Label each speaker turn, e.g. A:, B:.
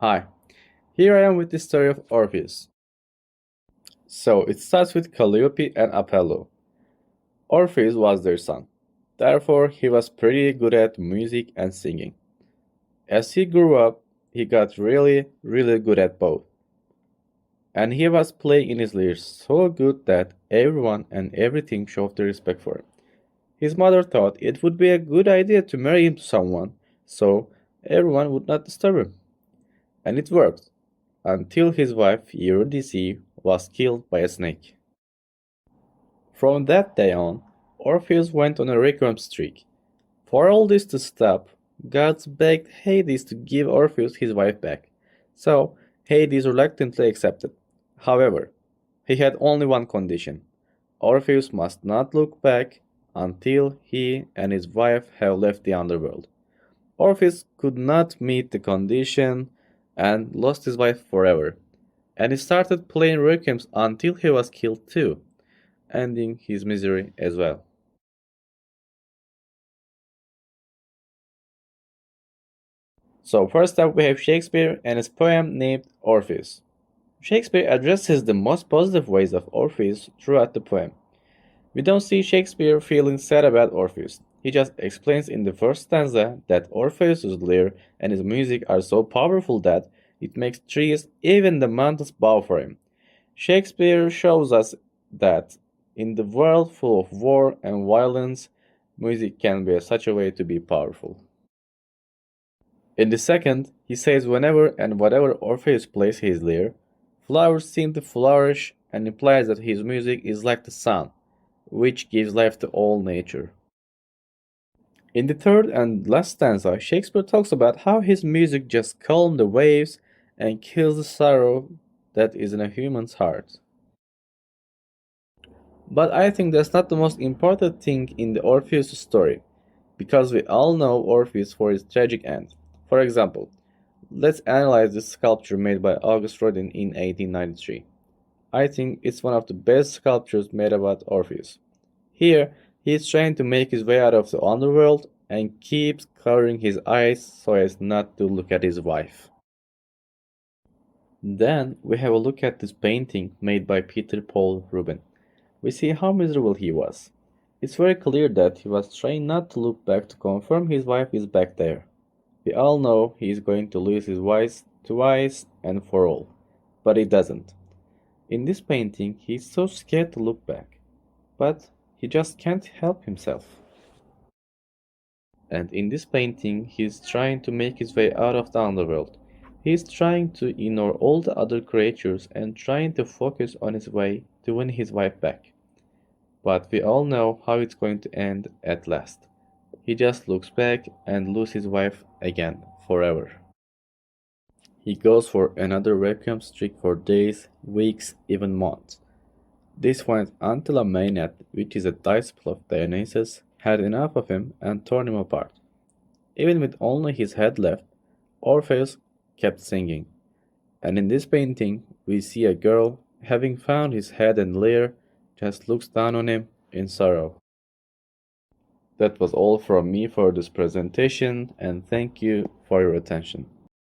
A: Hi, here I am with the story of Orpheus. So it starts with Calliope and Apollo. Orpheus was their son. Therefore, he was pretty good at music and singing. As he grew up, he got really good at both. And he was playing in his lyre so good that everyone and everything showed their respect for him. His mother thought it would be a good idea to marry him to someone, so everyone would not disturb him. And it worked, until his wife Eurydice was killed by a snake. From that day on, Orpheus went on a recurrent streak. For all this to stop, gods begged Hades to give Orpheus his wife back. So Hades reluctantly accepted. However, he had only one condition. Orpheus must not look back until he and his wife have left the underworld. Orpheus could not meet the condition and lost his wife forever. And he started playing requiems until he was killed too, ending his misery as well. So first up we have Shakespeare and his poem named Orpheus. Shakespeare addresses the most positive ways of Orpheus throughout the poem. We don't see Shakespeare feeling sad about Orpheus. He just explains in the first stanza that Orpheus's lyre and his music are so powerful that it makes trees, even the mountains, bow for him. Shakespeare shows us that in the world full of war and violence, music can be such a way to be powerful. In the second, he says whenever and whatever Orpheus plays his lyre, flowers seem to flourish and implies that his music is like the sun, which gives life to all nature. In the third and last stanza, Shakespeare talks about how his music just calms the waves and kills the sorrow that is in a human's heart. But I think that's not the most important thing in the Orpheus story, because we all know Orpheus for his tragic end. For example, let's analyze this sculpture made by August Rodin in 1893. I think it's one of the best sculptures made about Orpheus. Here, he is trying to make his way out of the underworld and keeps covering his eyes so as not to look at his wife. Then we have a look at this painting made by Peter Paul Rubens. We see how miserable he was. It's very clear that he was trying not to look back to confirm his wife is back there. We all know he is going to lose his wife twice and for all, but he doesn't. In this painting, he is so scared to look back, but he just can't help himself. And in this painting, he is trying to make his way out of the underworld. He is trying to ignore all the other creatures and trying to focus on his way to win his wife back. But we all know how it's going to end at last. He just looks back and loses his wife again, forever. He goes for another requiem streak for days, weeks, even months. This went until a Maenad, which is a disciple of Dionysus, had enough of him and torn him apart. Even with only his head left, Orpheus kept singing. And in this painting, we see a girl, having found his head and lyre, just looks down on him in sorrow. That was all from me for this presentation, and thank you for your attention.